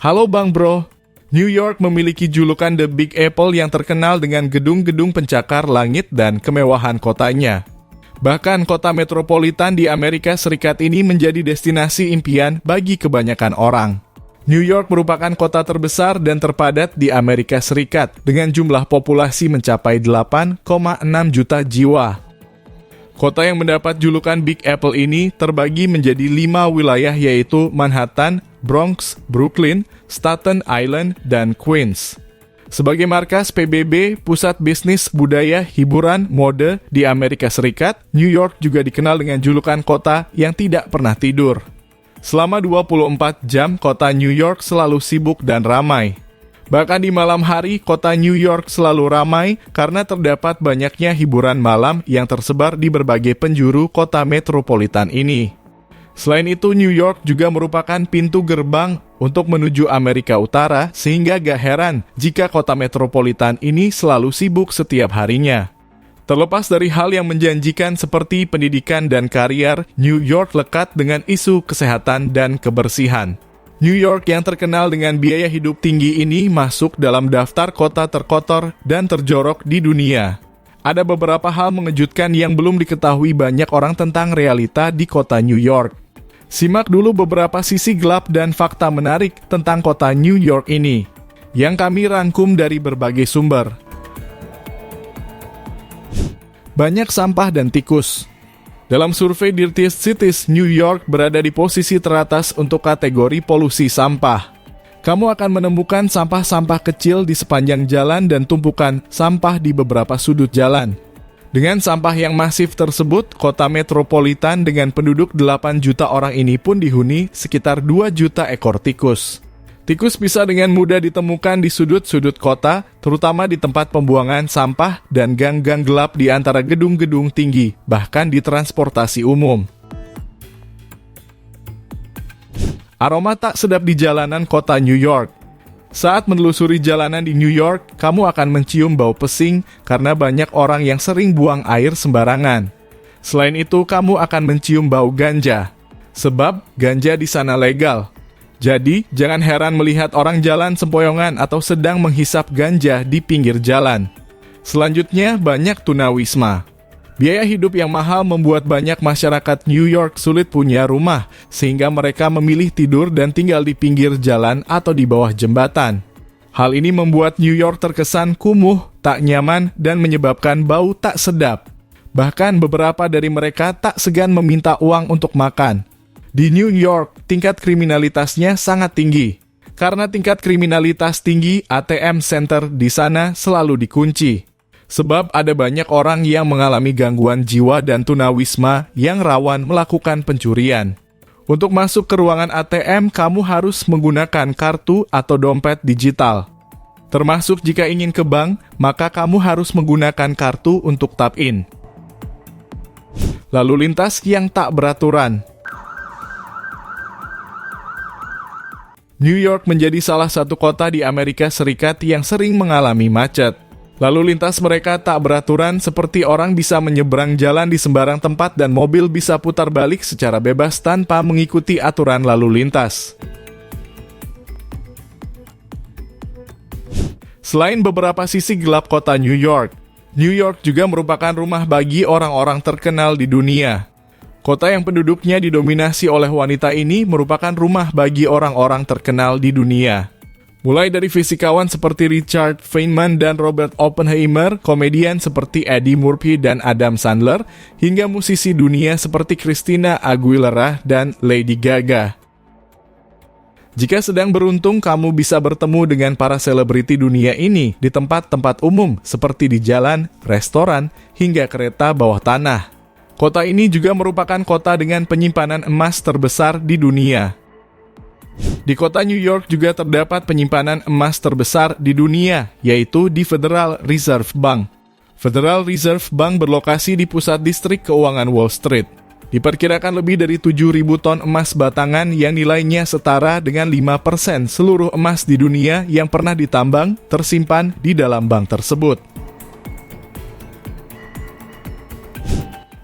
Halo Bang Bro, New York memiliki julukan The Big Apple yang terkenal dengan gedung-gedung pencakar langit dan kemewahan kotanya. Bahkan kota metropolitan di Amerika Serikat ini menjadi destinasi impian bagi kebanyakan orang. New York merupakan kota terbesar dan terpadat di Amerika Serikat dengan jumlah populasi mencapai 8,6 juta jiwa. Kota yang mendapat julukan Big Apple ini terbagi menjadi 5 wilayah yaitu Manhattan, Bronx, Brooklyn, Staten Island, dan Queens. Sebagai markas PBB, pusat bisnis, budaya, hiburan, mode di Amerika Serikat, New York juga dikenal dengan julukan kota yang tidak pernah tidur. Selama 24 jam, kota New York selalu sibuk dan ramai. Bahkan di malam hari, kota New York selalu ramai karena terdapat banyaknya hiburan malam yang tersebar di berbagai penjuru kota metropolitan ini. Selain itu, New York juga merupakan pintu gerbang untuk menuju Amerika Utara, sehingga gak heran jika kota metropolitan ini selalu sibuk setiap harinya. Terlepas dari hal yang menjanjikan seperti pendidikan dan karier, New York lekat dengan isu kesehatan dan kebersihan. New York yang terkenal dengan biaya hidup tinggi ini masuk dalam daftar kota terkotor dan terjorok di dunia. Ada beberapa hal mengejutkan yang belum diketahui banyak orang tentang realita di kota New York. Simak dulu beberapa sisi gelap dan fakta menarik tentang kota New York ini, yang kami rangkum dari berbagai sumber. Banyak sampah dan tikus. Dalam survei Dirtiest Cities, New York berada di posisi teratas untuk kategori polusi sampah. Kamu akan menemukan sampah-sampah kecil di sepanjang jalan dan tumpukan sampah di beberapa sudut jalan. Dengan sampah yang masif tersebut, kota metropolitan dengan penduduk 8 juta orang ini pun dihuni sekitar 2 juta ekor tikus. Tikus bisa dengan mudah ditemukan di sudut-sudut kota, terutama di tempat pembuangan sampah dan gang-gang gelap di antara gedung-gedung tinggi, bahkan di transportasi umum. Aroma tak sedap di jalanan kota New York. Saat menelusuri jalanan di New York, kamu akan mencium bau pesing karena banyak orang yang sering buang air sembarangan. Selain itu, kamu akan mencium bau ganja, sebab ganja di sana legal. Jadi, jangan heran melihat orang jalan sempoyongan atau sedang menghisap ganja di pinggir jalan. Selanjutnya, banyak tunawisma. Biaya hidup yang mahal membuat banyak masyarakat New York sulit punya rumah, sehingga mereka memilih tidur dan tinggal di pinggir jalan atau di bawah jembatan. Hal ini membuat New York terkesan kumuh, tak nyaman, dan menyebabkan bau tak sedap. Bahkan beberapa dari mereka tak segan meminta uang untuk makan. Di New York, tingkat kriminalitasnya sangat tinggi. Karena tingkat kriminalitas tinggi, ATM center di sana selalu dikunci. Sebab ada banyak orang yang mengalami gangguan jiwa dan tunawisma yang rawan melakukan pencurian. Untuk masuk ke ruangan ATM, kamu harus menggunakan kartu atau dompet digital. Termasuk jika ingin ke bank, maka kamu harus menggunakan kartu untuk tap-in. Lalu lintas yang tak beraturan. New York menjadi salah satu kota di Amerika Serikat yang sering mengalami macet. Lalu lintas mereka tak beraturan seperti orang bisa menyeberang jalan di sembarang tempat dan mobil bisa putar balik secara bebas tanpa mengikuti aturan lalu lintas. Selain beberapa sisi gelap kota New York juga merupakan rumah bagi orang-orang terkenal di dunia. Kota yang penduduknya didominasi oleh wanita ini merupakan rumah bagi orang-orang terkenal di dunia. Mulai dari fisikawan seperti Richard Feynman dan Robert Oppenheimer, komedian seperti Eddie Murphy dan Adam Sandler, hingga musisi dunia seperti Christina Aguilera dan Lady Gaga. Jika sedang beruntung, kamu bisa bertemu dengan para selebriti dunia ini di tempat-tempat umum seperti di jalan, restoran, hingga kereta bawah tanah. Kota ini juga merupakan kota dengan penyimpanan emas terbesar di dunia. Di kota New York juga terdapat penyimpanan emas terbesar di dunia, yaitu di Federal Reserve Bank. Federal Reserve Bank berlokasi di pusat distrik keuangan Wall Street. Diperkirakan lebih dari 7.000 ton emas batangan yang nilainya setara dengan 5% seluruh emas di dunia yang pernah ditambang tersimpan di dalam bank tersebut.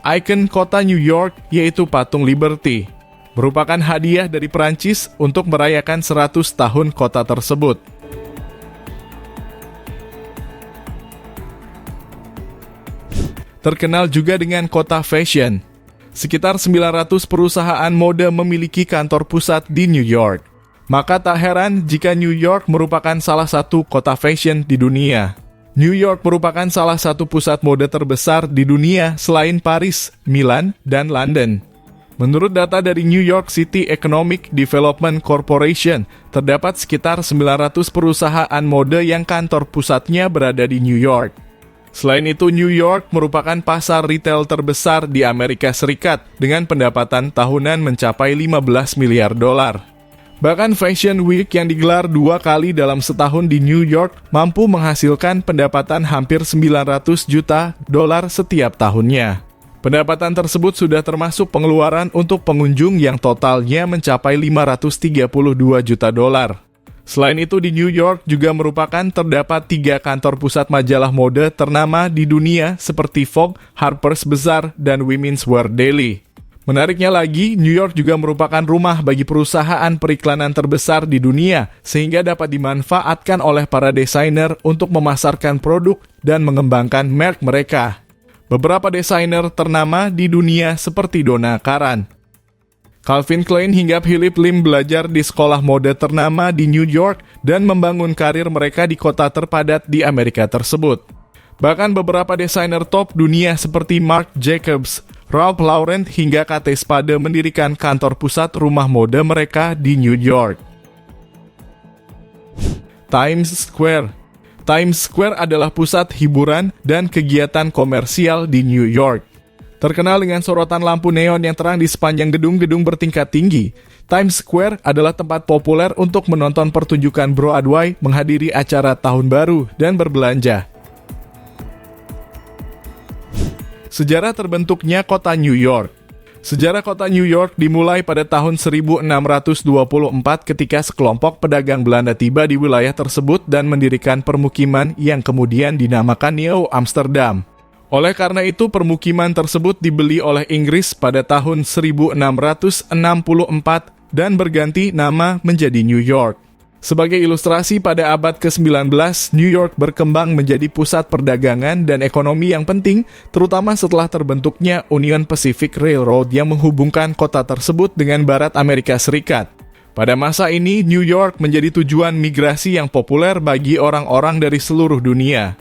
Ikon kota New York yaitu Patung Liberty. merupakan hadiah dari Perancis untuk merayakan 100 tahun kota tersebut. Terkenal juga dengan kota fashion. Sekitar 900 perusahaan mode memiliki kantor pusat di New York. Maka tak heran jika New York merupakan salah satu kota fashion di dunia. New York merupakan salah satu pusat mode terbesar di dunia selain Paris, Milan, dan London. Menurut data dari New York City Economic Development Corporation, terdapat sekitar 900 perusahaan mode yang kantor pusatnya berada di New York. Selain itu, New York merupakan pasar retail terbesar di Amerika Serikat dengan pendapatan tahunan mencapai 15 miliar dolar. Bahkan Fashion Week yang digelar 2 kali dalam setahun di New York mampu menghasilkan pendapatan hampir 900 juta dolar setiap tahunnya. Pendapatan tersebut sudah termasuk pengeluaran untuk pengunjung yang totalnya mencapai 532 juta dolar. Selain itu, di New York juga merupakan terdapat 3 kantor pusat majalah mode ternama di dunia seperti Vogue, Harper's Bazaar, dan Women's Wear Daily. Menariknya lagi, New York juga merupakan rumah bagi perusahaan periklanan terbesar di dunia, sehingga dapat dimanfaatkan oleh para desainer untuk memasarkan produk dan mengembangkan merek mereka. Beberapa desainer ternama di dunia seperti Donna Karan, Calvin Klein hingga Phillip Lim belajar di sekolah mode ternama di New York dan membangun karir mereka di kota terpadat di Amerika tersebut. Bahkan beberapa desainer top dunia seperti Marc Jacobs, Ralph Lauren hingga Kate Spade mendirikan kantor pusat rumah mode mereka di New York. Times Square. Times Square adalah pusat hiburan dan kegiatan komersial di New York. Terkenal dengan sorotan lampu neon yang terang di sepanjang gedung-gedung bertingkat tinggi, Times Square adalah tempat populer untuk menonton pertunjukan Broadway, menghadiri acara tahun baru, dan berbelanja. Sejarah terbentuknya kota New York. Sejarah kota New York dimulai pada tahun 1624 ketika sekelompok pedagang Belanda tiba di wilayah tersebut dan mendirikan permukiman yang kemudian dinamakan New Amsterdam. Oleh karena itu, permukiman tersebut dibeli oleh Inggris pada tahun 1664 dan berganti nama menjadi New York. Sebagai ilustrasi, pada abad ke-19, New York berkembang menjadi pusat perdagangan dan ekonomi yang penting, terutama setelah terbentuknya Union Pacific Railroad yang menghubungkan kota tersebut dengan barat Amerika Serikat. Pada masa ini, New York menjadi tujuan migrasi yang populer bagi orang-orang dari seluruh dunia.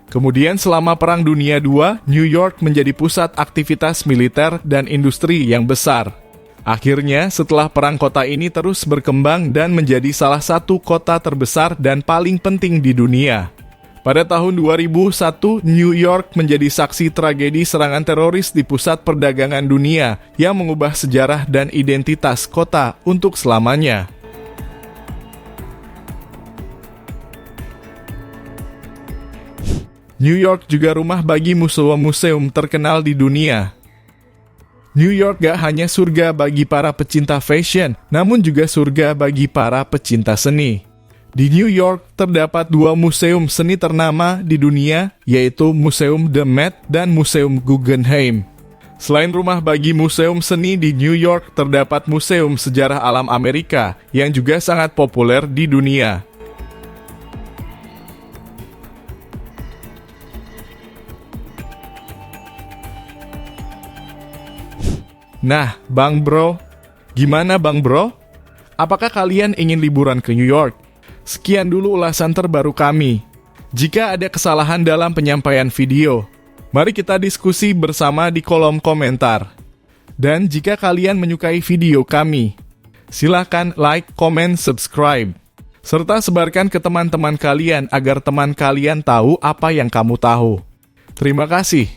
Kemudian selama Perang Dunia II, New York menjadi pusat aktivitas militer dan industri yang besar. Akhirnya, setelah perang kota ini terus berkembang dan menjadi salah satu kota terbesar dan paling penting di dunia. Pada tahun 2001, New York menjadi saksi tragedi serangan teroris di pusat perdagangan dunia yang mengubah sejarah dan identitas kota untuk selamanya. New York juga rumah bagi museum-museum terkenal di dunia. New York gak hanya surga bagi para pecinta fashion, namun juga surga bagi para pecinta seni. Di New York terdapat 2 museum seni ternama di dunia, yaitu Museum The Met dan Museum Guggenheim. Selain rumah bagi museum seni di New York, terdapat Museum Sejarah Alam Amerika yang juga sangat populer di dunia. Nah, Bang Bro, gimana Bang Bro? Apakah kalian ingin liburan ke New York? Sekian dulu ulasan terbaru kami. Jika ada kesalahan dalam penyampaian video, mari kita diskusi bersama di kolom komentar. Dan jika kalian menyukai video kami, silakan like, comment, subscribe. Serta sebarkan ke teman-teman kalian agar teman kalian tahu apa yang kamu tahu. Terima kasih.